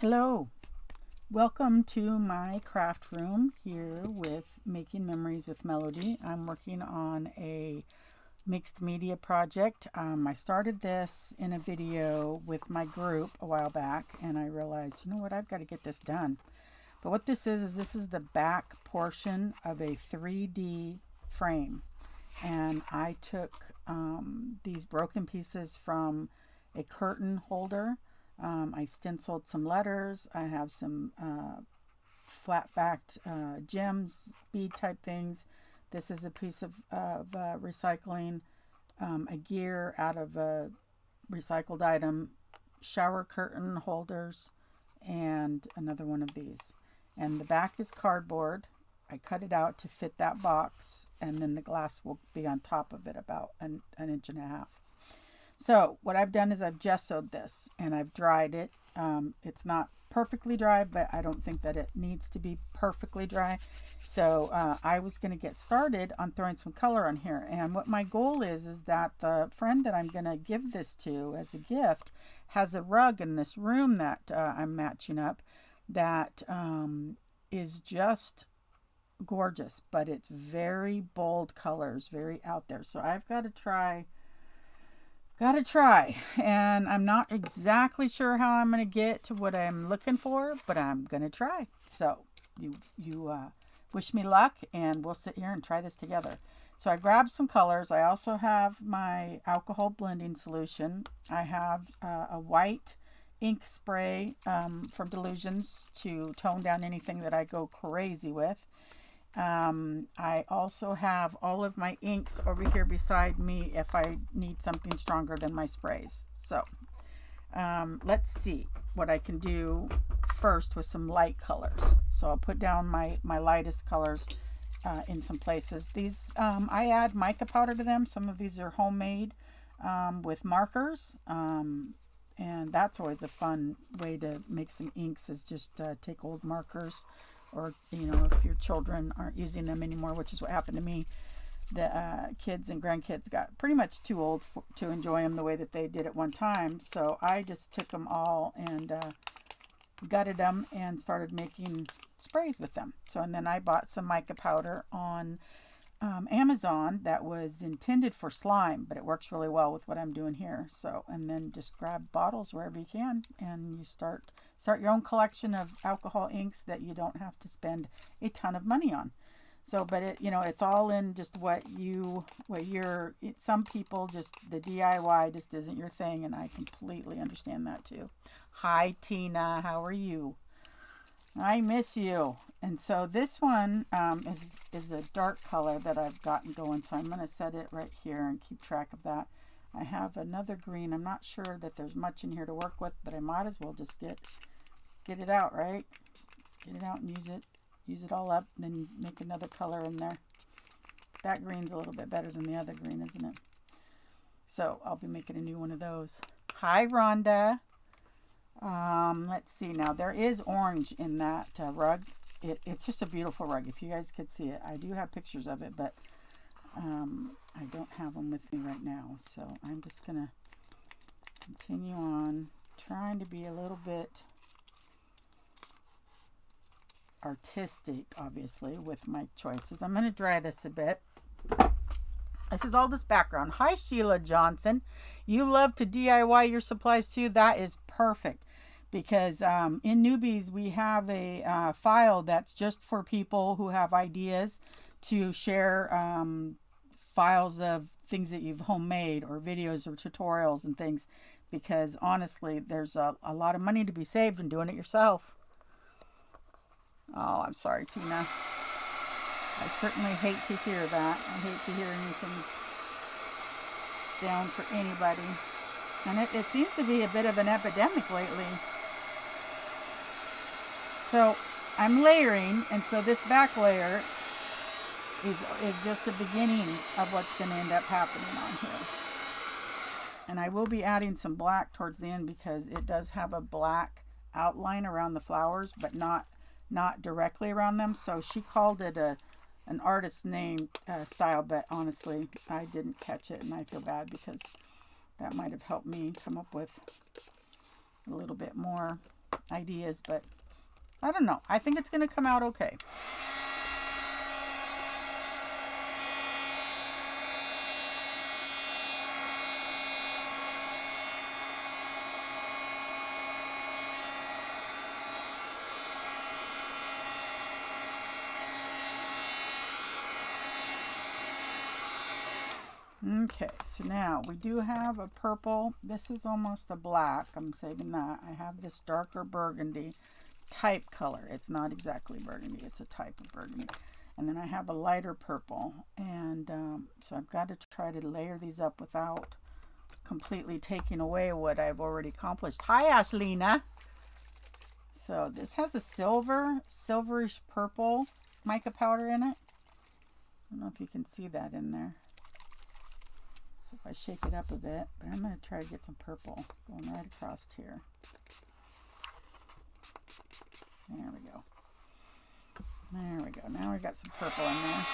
Hello, welcome to my craft room here with Making Memories with Melody. I'm working on a mixed media project. I started this in a video with my group a while back, and I realized, you know what, I've got to get this done. But what this is this is the back portion of a 3D frame, and I took these broken pieces from a curtain holder. I stenciled some letters. I have some flat-backed gems, bead type things. This is a piece of recycling, a gear out of a recycled item, shower curtain holders, and another one of these. And the back is cardboard. I cut it out to fit that box, and then the glass will be on top of it about an inch and a half. So what I've done is I've gessoed this and I've dried it. It's not perfectly dry, but I don't think that it needs to be perfectly dry. So I was going to get started on throwing some color on here. And what my goal is that the friend that I'm going to give this to as a gift has a rug in this room that I'm matching up that is just gorgeous, but it's very bold colors, very out there. So I've got to try, and I'm not exactly sure how I'm going to get to what I'm looking for, but I'm going to try. So you wish me luck, and we'll sit here and try this together. So I grabbed some colors. I also have my alcohol blending solution. I have a white ink spray from Delusions to tone down anything that I go crazy with. I also have all of my inks over here beside me if I need something stronger than my sprays. So let's see what I can do first with some light colors. So I'll put down my lightest colors in some places. These I add mica powder to them. Some of these are homemade with markers. And that's always a fun way to make some inks, is just take old markers, or if your children aren't using them anymore, which is what happened to me. The kids and grandkids got pretty much too old to enjoy them the way that they did at one time. So I just took them all and gutted them and started making sprays with them. So, and then I bought some mica powder on Amazon that was intended for slime, but it works really well with what I'm doing here. So, and then just grab bottles wherever you can, and you start your own collection of alcohol inks that you don't have to spend a ton of money on. So, but it's all in just some people, just the DIY just isn't your thing, and I completely understand that too. Hi Tina, how are you? I miss you. And so this one is a dark color that I've gotten going. So I'm going to set it right here and keep track of that. I have another green. I'm not sure that there's much in here to work with, but I might as well just get it out, right? Get it out and use it all up, and then make another color in there. That green's a little bit better than the other green, isn't it? So I'll be making a new one of those. Hi, Rhonda. Let's see now. There is orange in that rug. It's just a beautiful rug. If you guys could see it, I do have pictures of it, but I don't have them with me right now. So I'm just gonna continue on trying to be a little bit artistic, obviously, with my choices. I'm gonna dry this a bit. This is all this background. Hi, Sheila Johnson. You love to DIY your supplies too. That is perfect, because in Newbies we have a file that's just for people who have ideas to share files of things that you've homemade, or videos or tutorials and things, because honestly there's a lot of money to be saved in doing it yourself. Oh, I'm sorry, Tina. I certainly hate to hear that. I hate to hear anything's down for anybody. And it seems to be a bit of an epidemic lately. So I'm layering, and so this back layer is just the beginning of what's going to end up happening on here. And I will be adding some black towards the end, because it does have a black outline around the flowers, but not directly around them. So she called it an artist's name style, but honestly I didn't catch it, and I feel bad, because that might have helped me come up with a little bit more ideas, but I don't know. I think it's going to come out okay. Okay, so now we do have a purple. This is almost a black. I'm saving that. I have this darker burgundy type color. It's not exactly burgundy. It's a type of burgundy. And then I have a lighter purple. And so I've got to try to layer these up without completely taking away what I've already accomplished. Hi, Ashlina. So this has a silverish purple mica powder in it. I don't know if you can see that in there. So if I shake it up a bit, but I'm going to try to get some purple going right across here. There we go. There we go. Now we got some purple in there.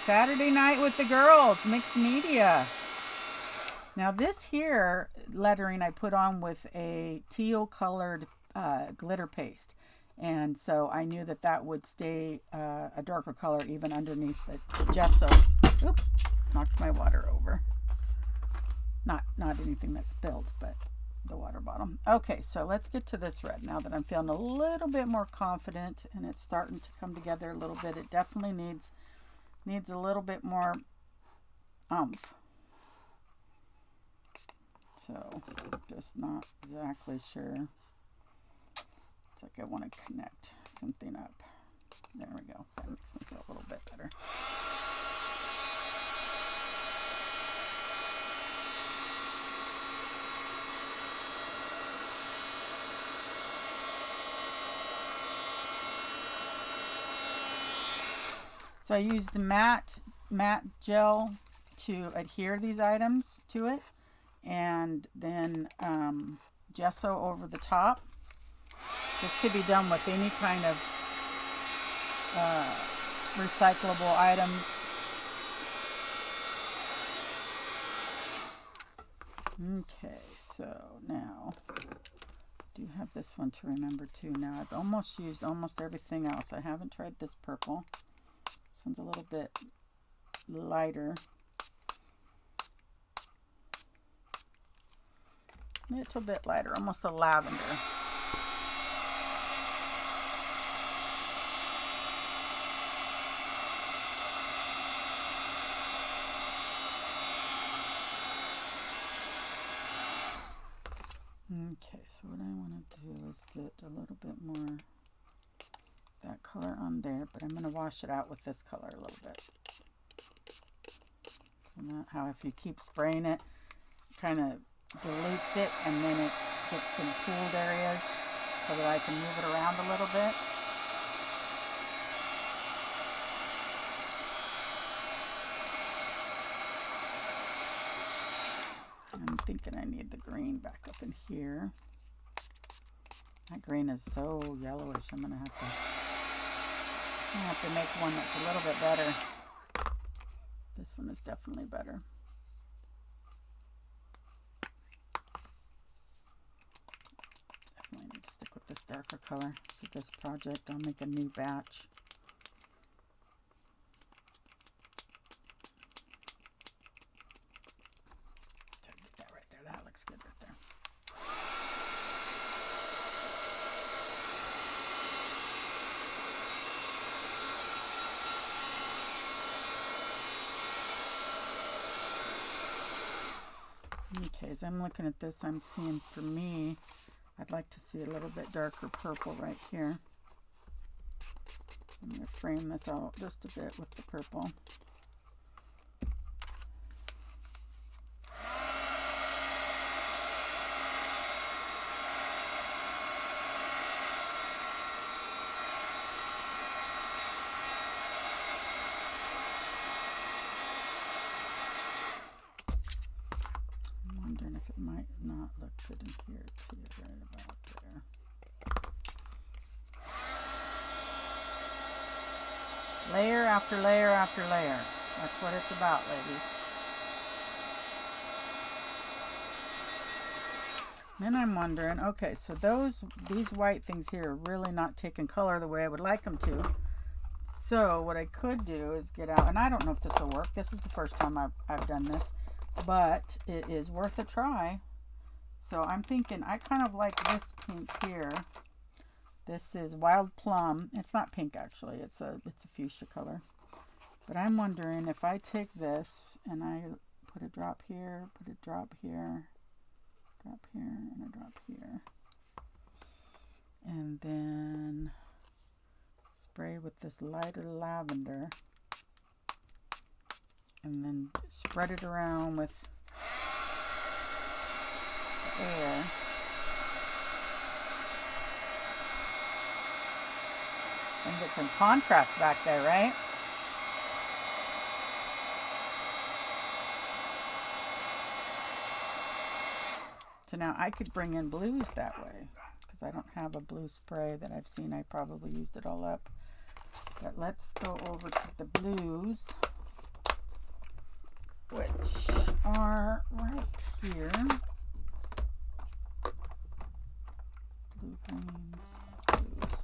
Saturday night with the girls, mixed media. Now this here lettering I put on with a teal colored glitter paste. And so I knew that that would stay a darker color even underneath the gesso. Oops, knocked my water over. Not anything that spilled, but the water bottle. Okay, so let's get to this red now that I'm feeling a little bit more confident and it's starting to come together a little bit. It definitely needs a little bit more oomph. So just not exactly sure. It's like I want to connect something up. There we go. That makes me feel a little bit better. So I used the matte gel to adhere these items to it, and then gesso over the top. This could be done with any kind of recyclable items. Okay, so now I do have this one to remember too. Now I've almost used almost everything else. I haven't tried this purple. This one's a little bit lighter. A little bit lighter, almost a lavender. Okay, so what I want to do is get a little bit more that color on there, but I'm going to wash it out with this color a little bit. So now how if you keep spraying it, kind of dilutes it, and then it gets some cooled areas so that I can move it around a little bit. I'm thinking I need the green back up in here. That green is so yellowish. I'm gonna have to make one that's a little bit better. This one is definitely better. Definitely need to stick with this darker color for this project. I'll make a new batch. Okay, as I'm looking at this, I'm seeing, for me, I'd like to see a little bit darker purple right here. I'm going to frame this out just a bit with the purple. It might not look good in here too, right about there. Layer after layer after layer. That's what it's about, ladies. Then I'm wondering, okay, so these white things here are really not taking color the way I would like them to. So what I could do is get out, and I don't know if this will work. This is the first time I've done this, but it is worth a try. So I'm thinking I kind of like this pink here. This is Wild Plum. It's not pink actually. It's a fuchsia color. But I'm wondering if I take this and I put a drop here, put a drop here, drop here, and a drop here. And then spray with this lighter lavender. And then spread it around with the air. And get some contrast back there, right? So now I could bring in blues that way, because I don't have a blue spray that I've seen. I probably used it all up. But let's go over to the blues, which are right here. Blue, greens, blues.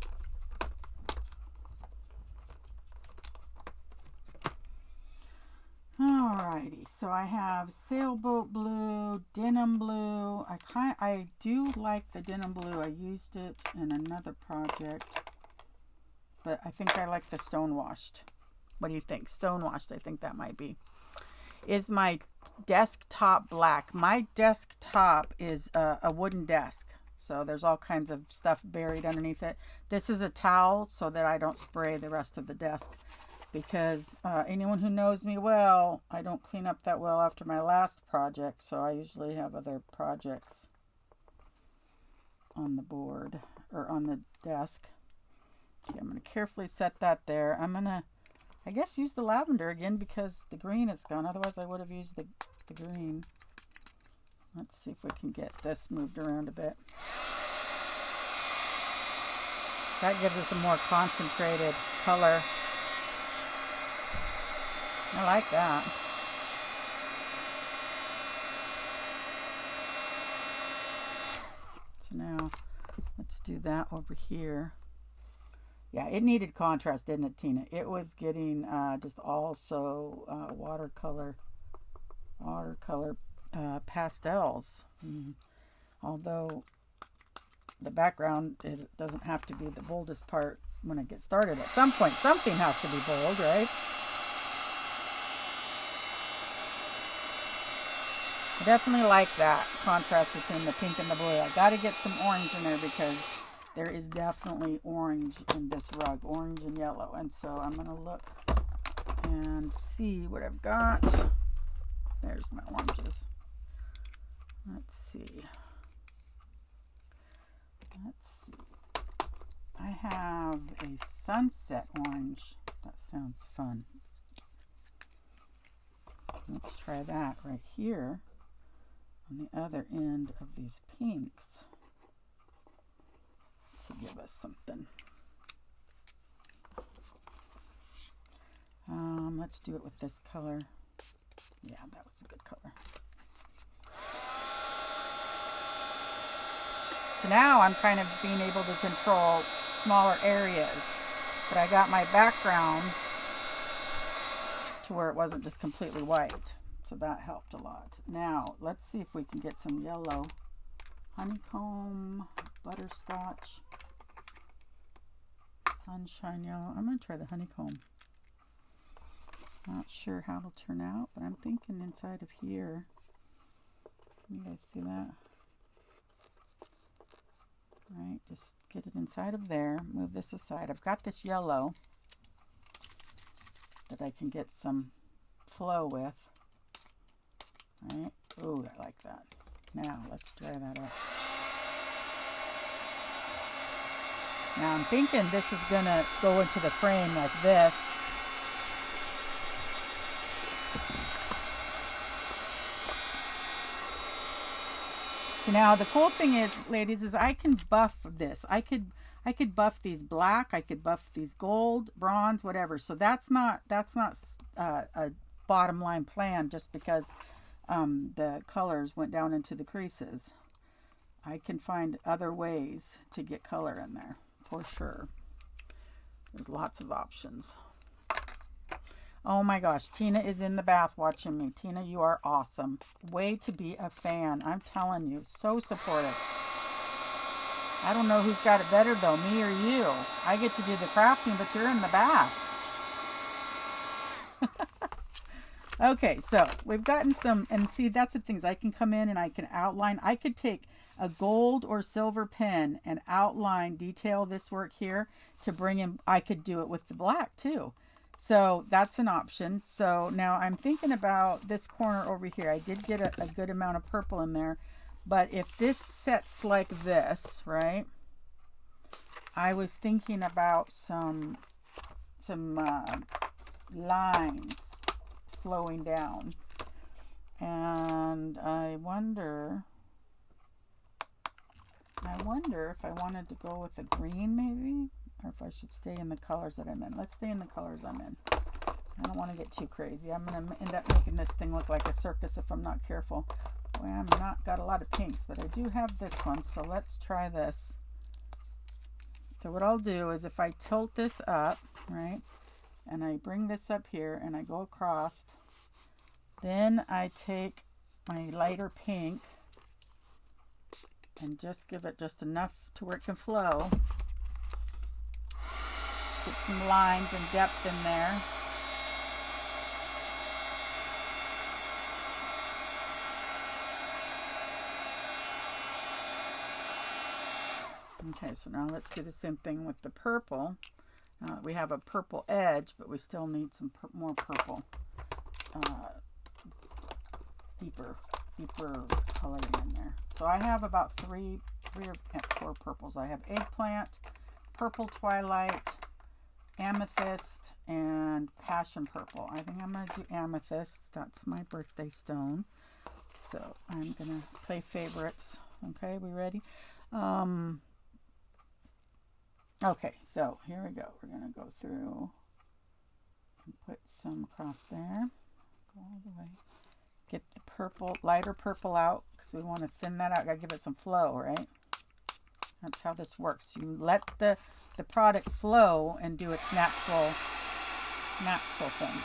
Alrighty, so I have sailboat blue, denim blue. I do like the denim blue. I used it in another project, but I think I like the stone washed. What do you think? Stone washed, I think that might be. Is my desktop black? My desktop is a wooden desk, so there's all kinds of stuff buried underneath it. This is a towel so that I don't spray the rest of the desk, because anyone who knows me well, I don't clean up that well after my last project, so I usually have other projects on the board or on the desk. Okay, I'm going to carefully set that there. I'm going to, I guess, use the lavender again because the green is gone. Otherwise, I would have used the green. Let's see if we can get this moved around a bit. That gives us a more concentrated color. I like that. So now let's do that over here. Yeah, it needed contrast, didn't it, Tina? It was getting just also watercolor pastels. Although the background, it doesn't have to be the boldest part when I get started. At some point, something has to be bold, right? I definitely like that contrast between the pink and the blue. I got to get some orange in there because there is definitely orange in this rug, orange and yellow. And so I'm going to look and see what I've got. There's my oranges. Let's see. I have a sunset orange. That sounds fun. Let's try that right here on the other end of these pinks to give us something. Let's do it with this color. Yeah, that was a good color. So now I'm kind of being able to control smaller areas, but I got my background to where it wasn't just completely white. So that helped a lot. Now, let's see if we can get some yellow. Honeycomb, butterscotch, sunshine yellow. I'm going to try the honeycomb. Not sure how it'll turn out, but I'm thinking inside of here. Can you guys see that? Right, just get it inside of there. Move this aside. I've got this yellow that I can get some flow with. Right? Ooh, I like that. Now, let's dry that up. Now, I'm thinking this is going to go into the frame like this. So now, the cool thing is, ladies, is I can buff this. I could buff these black. I could buff these gold, bronze, whatever. So that's not a bottom line plan just because the colors went down into the creases. I can find other ways to get color in there, for sure. There's lots of options. Oh my gosh, Tina is in the bath watching me. Tina, you are awesome. Way to be a fan. I'm telling you, so supportive. I don't know who's got it better though, me or you. I get to do the crafting, but you're in the bath. Okay, so we've gotten some, and see, that's the things. I can come in and I can outline. I could take a gold or silver pen and outline, detail this work here to bring in. I could do it with the black too. So that's an option. So now I'm thinking about this corner over here. I did get a good amount of purple in there, but if this sets like this, right? I was thinking about some lines flowing down, and I wonder if I wanted to go with the green maybe, or if I should stay in the colors that I'm in. Let's stay in the colors I'm in. I don't want to get too crazy. I'm going to end up making this thing look like a circus if I'm not careful. Boy, I'm not got a lot of pinks, but I do have this one, so let's try this. So what I'll do is if I tilt this up, right, and I bring this up here and I go across, then I take my lighter pink and just give it just enough to where it can flow. Get some lines and depth in there. Okay, so now let's do the same thing with the purple. We have a purple edge, but we still need some more purple, deeper coloring in there. So I have about three or four purples. I have eggplant, purple twilight, amethyst, and passion purple. I think I'm going to do amethyst. That's my birthday stone. So I'm going to play favorites. Okay, we ready? Okay, so here we go. We're going to go through and put some across there. Go all the way. Get the purple, lighter purple out because we want to thin that out. Got to give it some flow, right? That's how this works. You let the product flow and do its natural thing.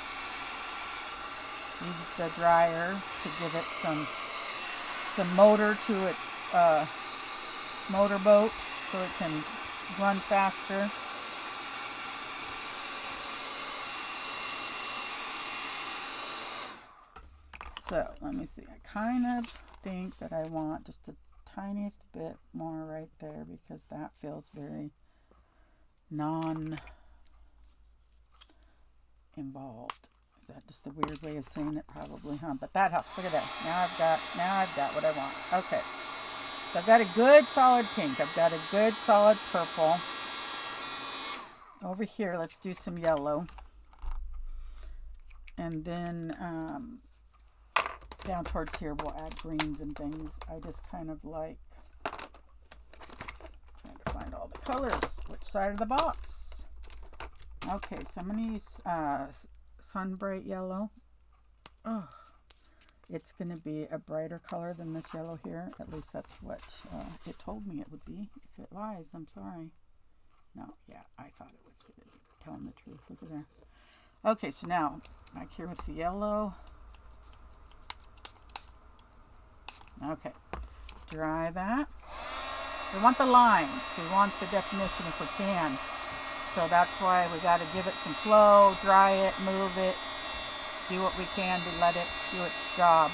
Use the dryer to give it some motor to its motorboat so it can run faster. So let me see. I kind of think that I want just a tiniest bit more right there because that feels very non-involved. Is that just a weird way of saying it? Probably, huh? But that helps. Look at that. Now I've got what I want. Okay. So I've got a good solid pink. I've got a good solid purple. Over here, let's do some yellow. And then down towards here, we'll add greens and things. I just kind of like trying to find all the colors. Which side of the box? Okay, so I'm going to use Sun Bright Yellow. Oh, it's going to be a brighter color than this yellow here. At least that's what it told me it would be. If it lies, I'm sorry. No, yeah, I thought it was going to be telling the truth. Look at there. Okay, so now back here with the yellow. Okay, dry that. We want the lines. We want the definition if we can. So that's why we got to give it some flow, dry it, move it, do what we can to let it do its job.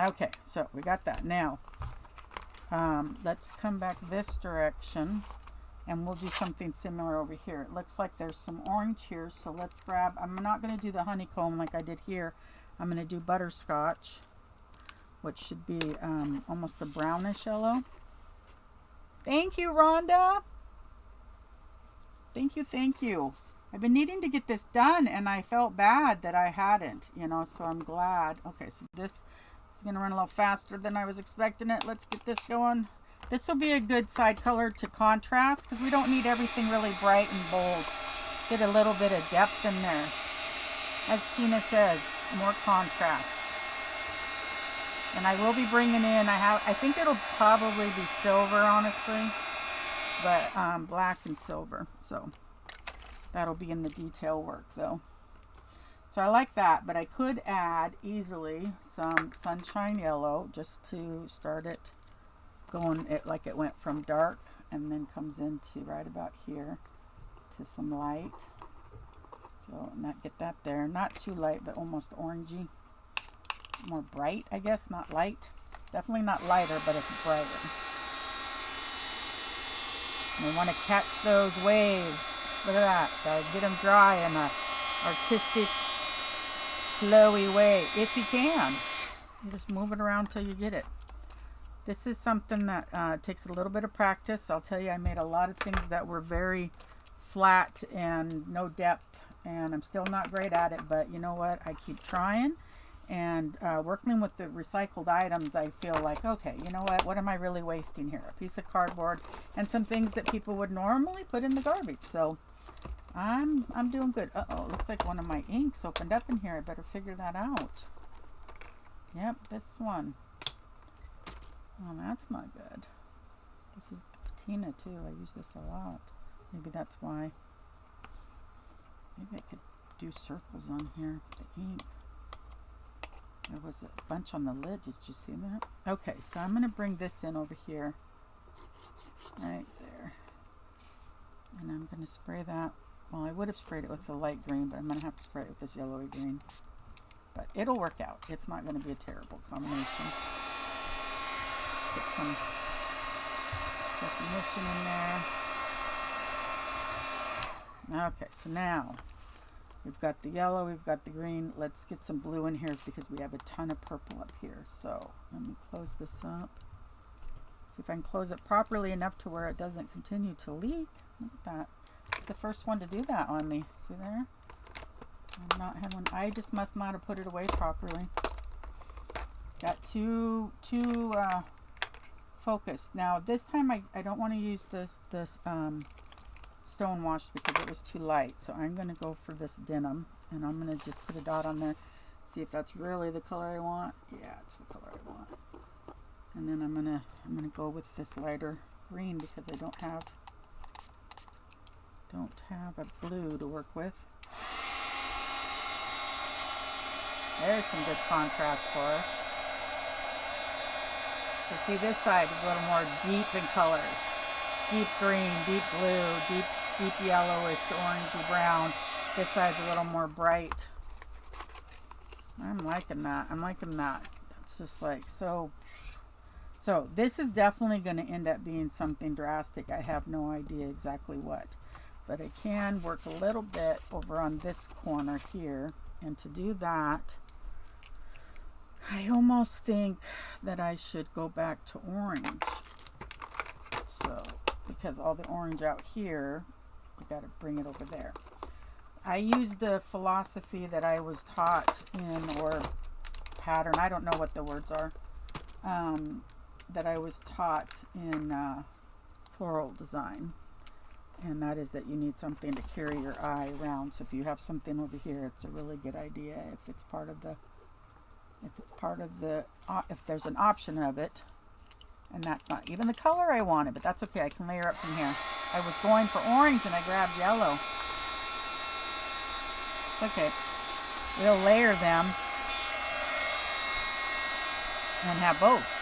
Okay, so we got that. Now, let's come back this direction and we'll do something similar over here. It looks like there's some orange here, so let's grab, I'm not going to do the honeycomb like I did here. I'm going to do butterscotch, which should be almost a brownish yellow. Thank you, Rhonda. Thank you. I've been needing to get this done, and I felt bad that I hadn't, so I'm glad. Okay, so this is going to run a little faster than I was expecting it. Let's get this going. This will be a good side color to contrast because we don't need everything really bright and bold. Get a little bit of depth in there. As Tina says, more contrast. And I will be bringing in, I think it'll probably be silver, honestly, but black and silver. So that'll be in the detail work though. So I like that, but I could add easily some sunshine yellow just to start it going like it went from dark and then comes into right about here to some light. So not get that there, not too light, but almost orangey. More bright, I guess, not light. Definitely not lighter, but it's brighter. And we want to catch those waves. Look at that. Gotta get them dry in a artistic, flowy way, if you can. You just move it around till you get it. This is something that takes a little bit of practice. I'll tell you, I made a lot of things that were very flat and no depth, and I'm still not great at it, but you know what? I keep trying. And working with the recycled items, I feel like, okay, you know what am I really wasting here? A piece of cardboard and some things that people would normally put in the garbage. So I'm doing good. Uh-oh, looks like one of my inks opened up in here. I better figure that out. Yep, this one. Oh, that's not good. This is the patina too. I use this a lot. Maybe that's why. Maybe I could do circles on here with the ink. There was a bunch on the lid. Did you see that? Okay, so I'm going to bring this in over here. Right there. And I'm going to spray that. Well, I would have sprayed it with the light green, but I'm going to have to spray it with this yellowy green. But it'll work out. It's not going to be a terrible combination. Get some definition in there. Okay, so now we've got the yellow, we've got the green. Let's get some blue in here because we have a ton of purple up here. So let me close this up. See if I can close it properly enough to where it doesn't continue to leak. Look at that. It's the first one to do that on me. See there? I've not had one. I just must not have put it away properly. Got too focused. Now this time I don't want to use this stone washed because it was too light, so I'm going to go for this denim, and I'm going to just put a dot on there, see if that's really the color I want. Yeah, it's the color I want. And then I'm gonna go with this lighter green because I don't have a blue to work with. There's some good contrast for us. So see, this side is a little more deep in colors. Deep green, deep blue, deep yellowish, orangey brown. This side's a little more bright. I'm liking that. I'm liking that. It's just like so. So this is definitely going to end up being something drastic. I have no idea exactly what, but I can work a little bit over on this corner here. And to do that, I almost think that I should go back to orange. So, because all the orange out here, you got to bring it over there. I use the philosophy that I was taught in, or pattern, I don't know what the words are, that I was taught in floral design. And that is that you need something to carry your eye around. So if you have something over here, it's a really good idea if it's part of the, if there's an option of it. And that's not even the color I wanted, but that's okay. I can layer up from here. I was going for orange and I grabbed yellow. It's okay. We'll layer them and have both.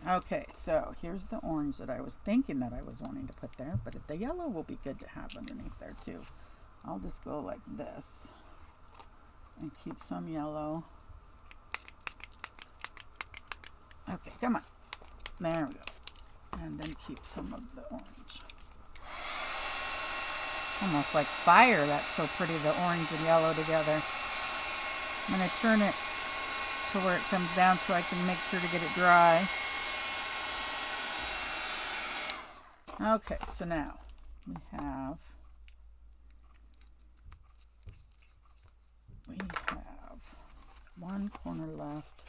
Okay, so here's the orange that I was thinking that I was wanting to put there, but the yellow will be good to have underneath there too. I'll just go like this and keep some yellow. Okay, come on. There we go. And then keep some of the orange. Almost like fire, that's so pretty, the orange and yellow together. I'm going to turn it to where it comes down so I can make sure to get it dry. Okay, so now we have one corner left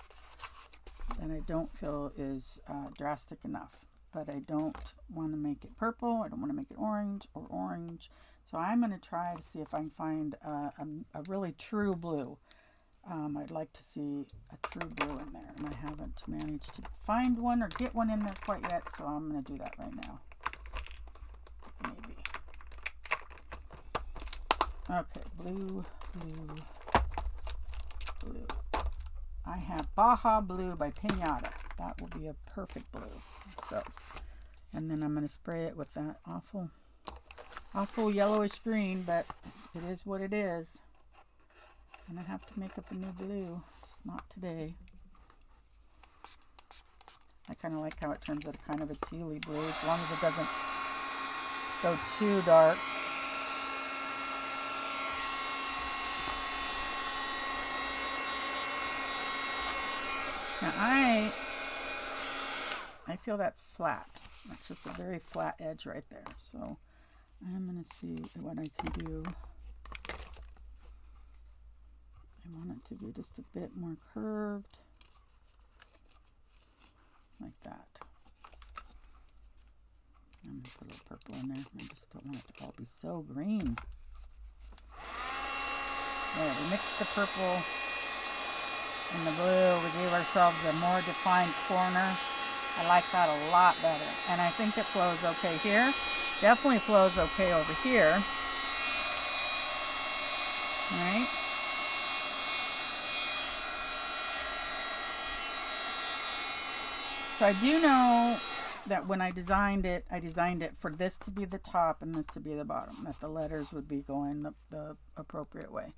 that I don't feel is drastic enough, but I don't want to make it purple. I don't want to make it orange or orange. So I'm going to try to see if I can find a really true blue. I'd like to see a true blue in there, and I haven't managed to find one or get one in there quite yet, so I'm going to do that right now. Maybe. Okay, blue, blue, blue. I have Baja Blue by Pinata. That will be a perfect blue. So, and then I'm going to spray it with that awful yellowish green, but it is what it is. I'm going to have to make up a new blue. Just not today. I kind of like how it turns out kind of a tealy blue, as long as it doesn't go too dark. Now I feel that's flat. That's just a very flat edge right there. So I'm going to see what I can do. I want it to be just a bit more curved. Like that. I'm going to put a little purple in there. I just don't want it to all be so green. There, we mixed the purple and the blue. We gave ourselves a more defined corner. I like that a lot better. And I think it flows okay here. Definitely flows okay over here. All right. So I do know that when I designed it for this to be the top and this to be the bottom, that the letters would be going the appropriate way.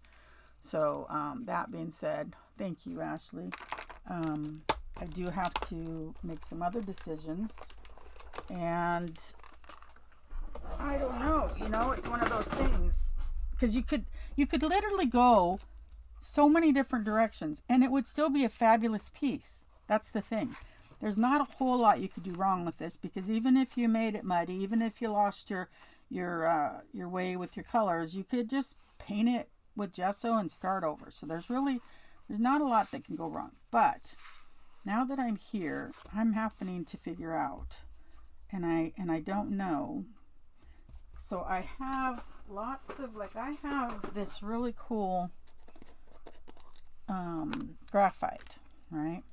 So that being said, thank you, Ashley. I do have to make some other decisions, and I don't know, you know, it's one of those things, because you could literally go so many different directions and it would still be a fabulous piece. That's the thing. There's not a whole lot you could do wrong with this, because even if you made it muddy, even if you lost your way with your colors, you could just paint it with gesso and start over. So there's not a lot that can go wrong. But now that I'm here, I'm happening to figure out, and I don't know. So I have lots of, like, I have this really cool graphite, right?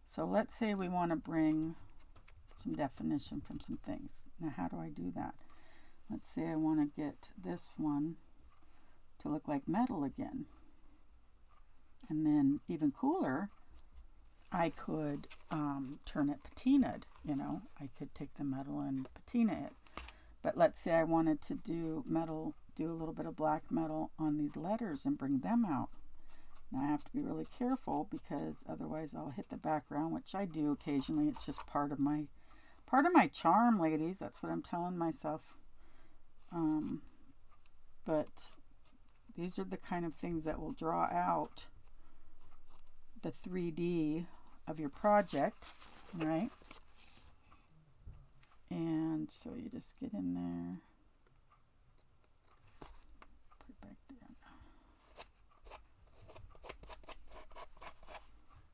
So let's say we want to bring some definition from some things. Now, how do I do that? Let's say I want to get this one to look like metal again. And then even cooler, I could turn it patinaed, you know. I could take the metal and patina it. But let's say I wanted to do a little bit of black metal on these letters and bring them out. Now I have to be really careful, because otherwise I'll hit the background, which I do occasionally. It's just part of my charm, ladies. That's what I'm telling myself. But these are the kind of things that will draw out the 3D of your project, right? And so you just get in there, put it back down.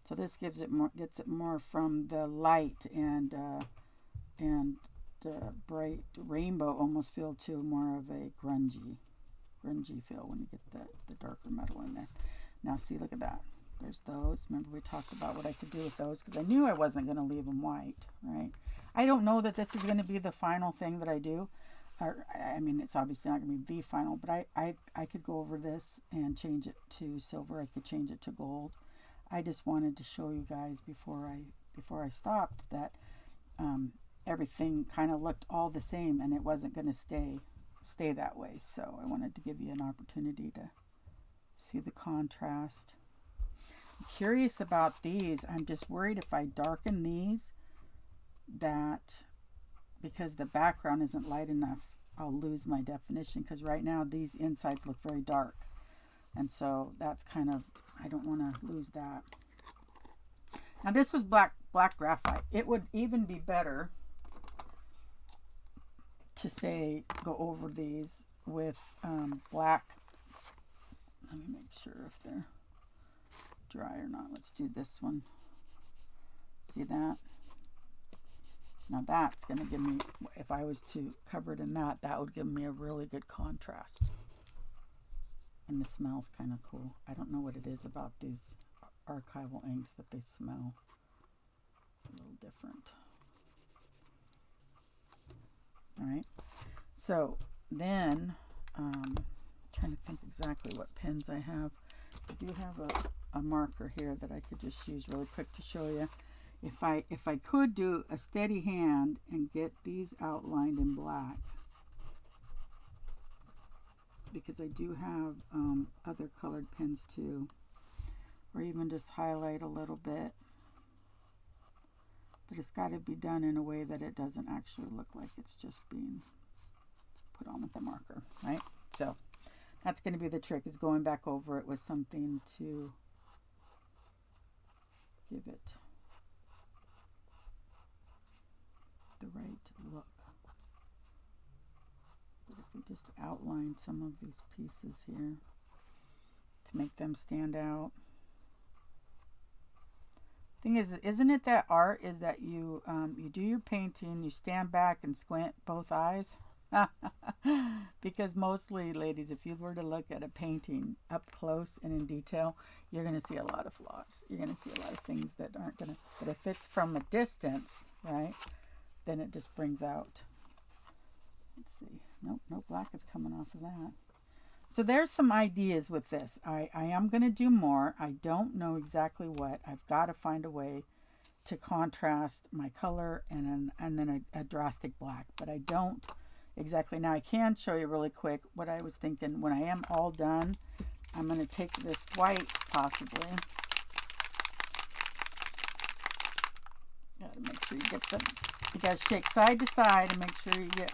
So this gets it more from the light and bright rainbow almost feel to more of a grungy feel when you get the darker metal in there. Now see, look at that. There's those. Remember we talked about what I could do with those, because I knew I wasn't going to leave them white, right? I don't know that this is going to be the final thing that I do. I mean, it's obviously not going to be the final, but I could go over this and change it to silver. I could change it to gold. I just wanted to show you guys before I stopped that everything kind of looked all the same, and it wasn't going to stay that way. So I wanted to give you an opportunity to see the contrast. I'm curious about these. I'm just worried if I darken these, that because the background isn't light enough, I'll lose my definition, because right now these insides look very dark. And so that's kind of, I don't want to lose that. Now this was black graphite. It would even be better to say go over these with black. Let me make sure if they're dry or not. Let's do this one. See that? Now that's going to give me, if I was to cover it in that, that would give me a really good contrast. And the smell's kind of cool. I don't know what it is about these archival inks, but they smell a little different. All right. So then, trying to think exactly what pens I have. I do have a marker here that I could just use really quick to show you. If I could do a steady hand and get these outlined in black, because I do have other colored pens too, or even just highlight a little bit, but it's got to be done in a way that it doesn't actually look like it's just being put on with the marker, right? So that's going to be the trick, is going back over it with something to give it the right look. But if we just outline some of these pieces here to make them stand out. Thing is, isn't it that art is that you do your painting, you stand back and squint both eyes? Because mostly, ladies, if you were to look at a painting up close and in detail, you're going to see a lot of flaws. You're going to see a lot of things that aren't going to, but if it's from a distance, right, then it just brings out, let's see, nope, no black is coming off of that. So there's some ideas with this. I am going to do more. I don't know exactly what. I've got to find a way to contrast my color and then a drastic black, but I don't exactly. Now I can show you really quick what I was thinking. When I am all done, I'm going to take this white, possibly. Got to make sure you get the, you guys shake side to side and make sure you get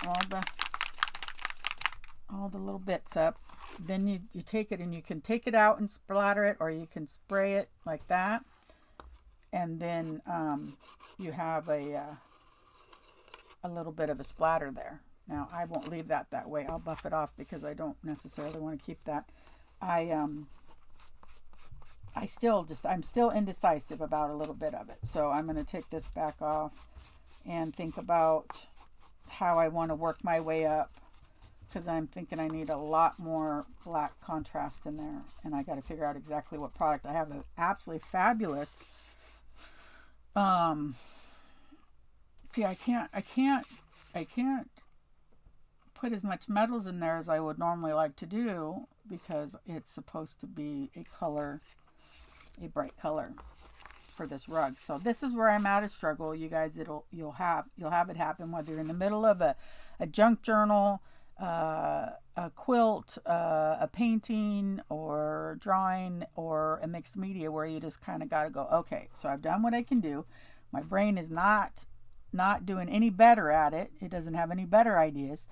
all the little bits up. Then you take it and you can take it out and splatter it, or you can spray it like that. And then you have a little bit of a splatter there. Now I won't leave that way. I'll buff it off because I don't necessarily want to keep that. I'm still indecisive about a little bit of it. So I'm going to take this back off and think about how I want to work my way up, because I'm thinking I need a lot more black contrast in there, and I got to figure out exactly what product. I have an absolutely fabulous, see, I can't put as much metals in there as I would normally like to do, because it's supposed to be a bright color for this rug. So this is where I'm at a struggle, you guys. You'll have it happen whether you're in the middle of a junk journal, a quilt, a painting or drawing, or a mixed media, where you just kind of got to go, okay, so I've done what I can do. My brain is not doing any better at it. It doesn't have any better ideas.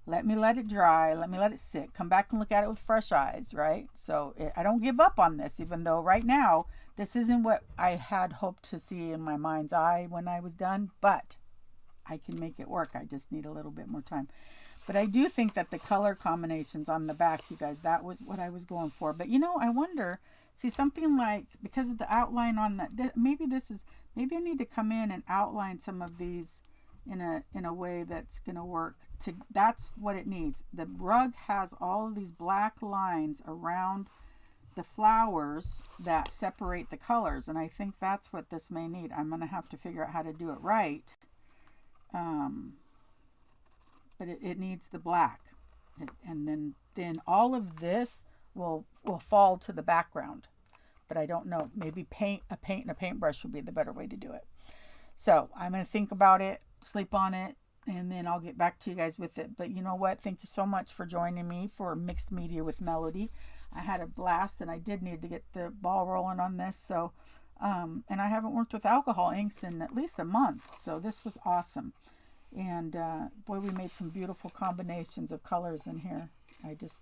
Let me let it dry. Let me let it sit. Come back and look at it with fresh eyes, right? So I don't give up on this, even though right now this isn't what I had hoped to see in my mind's eye when I was done, but I can make it work. I just need a little bit more time. But I do think that the color combinations on the back, you guys, that was what I was going for. But, you know, I wonder, see, something like, because of the outline on that, maybe I need to come in and outline some of these in a way that's going to work. That's what it needs. The rug has all of these black lines around the flowers that separate the colors, and I think that's what this may need. I'm going to have to figure out how to do it right. But it needs the black, and then all of this will fall to the background. But I don't know, maybe a paint and a paintbrush would be the better way to do it. So I'm going to think about it, sleep on it, and then I'll get back to you guys with it. But you know what? Thank you so much for joining me for Mixed Media with Melody. I had a blast, and I did need to get the ball rolling on this. So, and I haven't worked with alcohol inks in at least a month. So this was awesome. And boy, we made some beautiful combinations of colors in here. It's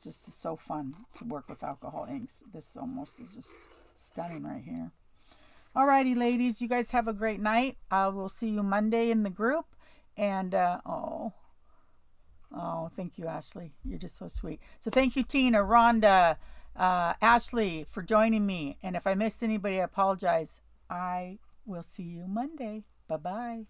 just so fun to work with alcohol inks. This almost is just stunning right here. Alrighty, ladies, you guys have a great night. I will see you Monday in the group. And oh, thank you, Ashley. You're just so sweet. So thank you, Tina, Rhonda, Ashley, for joining me. And if I missed anybody, I apologize. I will see you Monday. Bye-bye.